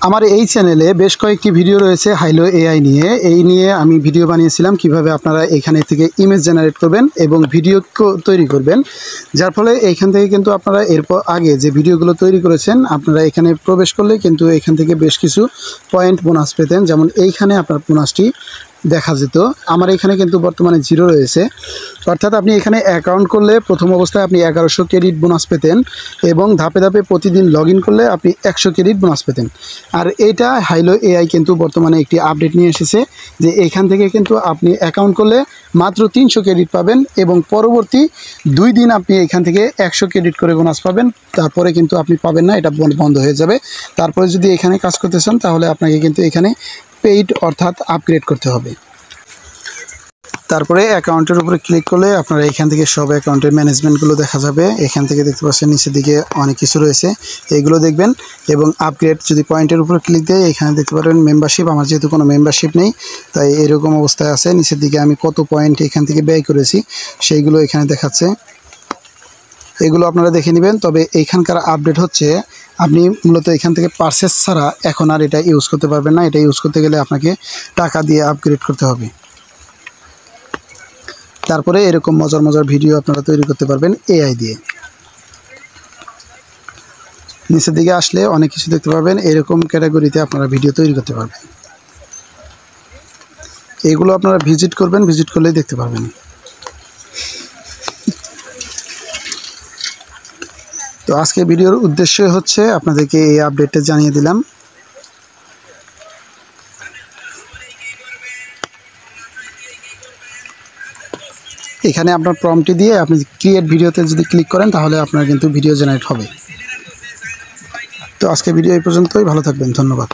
আমার এই চ্যানেলে বেশ কয়েকটি ভিডিও রয়েছে হাইলো এআই নিয়ে। এই নিয়ে আমি ভিডিও বানিয়েছিলাম কিভাবে আপনারা এখানে থেকে ইমেজ জেনারেট করবেন এবং ভিডিও তৈরি করবেন, যার ফলে এইখান থেকে কিন্তু আপনারা এরপর আগে যে ভিডিওগুলো তৈরি করেছেন আপনারা এখানে প্রবেশ করলে কিন্তু এখান থেকে বেশ কিছু পয়েন্ট বোনাস পেতেন। যেমন এইখানে আপনার বোনাসটি দেখা যেত, আমার এখানে কিন্তু বর্তমানে 0 রয়েছে। অর্থাৎ আপনি এখানে অ্যাকাউন্ট করলে প্রথম অবস্থায় আপনি 1100 ক্রেডিট বোনাস পেতেন এবং ধাপে ধাপে প্রতিদিন লগ ইন করলে আপনি 100 ক্রেডিট বোনাস পেতেন। আর এটা হাইলো এআই কিন্তু বর্তমানে একটি আপডেট নিয়ে এসেছে যে এখান থেকে কিন্তু আপনি অ্যাকাউন্ট করলে মাত্র 300 ক্রেডিট পাবেন এবং পরবর্তী 2 দিন আপনি এখান থেকে 100 ক্রেডিট করে বোনাস পাবেন। তারপরে কিন্তু আপনি পাবেন না, এটা বন্ধ হয়ে যাবে। তারপরে যদি এখানে কাজ করতে চান তাহলে আপনাকে কিন্তু এখানে পেইড অর্থাৎ আপগ্রেড করতে হবে। তারপরে অ্যাকাউন্টের উপরে ক্লিক করলে আপনারা এখান থেকে সব অ্যাকাউন্টের ম্যানেজমেন্টগুলো দেখা যাবে। এখান থেকে দেখতে পাচ্ছেন নিচের দিকে অনেক কিছু রয়েছে, এইগুলো দেখবেন। এবং আপগ্রেড যদি পয়েন্টের উপরে ক্লিক দেয় এখানে দেখতে পারবেন মেম্বারশিপ। আমার যেহেতু কোনো মেম্বারশিপ নেই তাই এরকম অবস্থায় আছে। নিচের দিকে আমি কত পয়েন্ট এখান থেকে ব্যয় করেছি সেইগুলো এখানে দেখাচ্ছে, এগুলো আপনারা দেখে নেবেন। তবে এইখানকার আপডেট হচ্ছে আপনি মূলত এখান থেকে পারচেস ছাড়া এখন আর এটা ইউজ করতে পারবেন না। এটা ইউজ করতে গেলে আপনাকে টাকা দিয়ে আপগ্রেড করতে হবে। তারপরে এরকম মজার মজার ভিডিও আপনারা তৈরি করতে পারবেন এআই দিয়ে। নিচের দিকে আসলে অনেক কিছু দেখতে পাবেন, এরকম ক্যাটাগরিতে আপনারা ভিডিও তৈরি করতে পারবেন। এগুলো আপনারা ভিজিট করবেন, ভিজিট করলেই দেখতে পারবেন। তো আজকে ভিডিওর উদ্দেশ্য হচ্ছে আপনাদেরকে এই আপডেটটা জানিয়ে দিলাম। এখানে আপনার প্রম্পটটি দিয়ে আপনি ক্রিয়েট ভিডিওতে যদি ক্লিক করেন তাহলে আপনার কিন্তু ভিডিও জেনারেট হবে। তো আজকে ভিডিও এই পর্যন্তই, ভালো থাকবেন, ধন্যবাদ।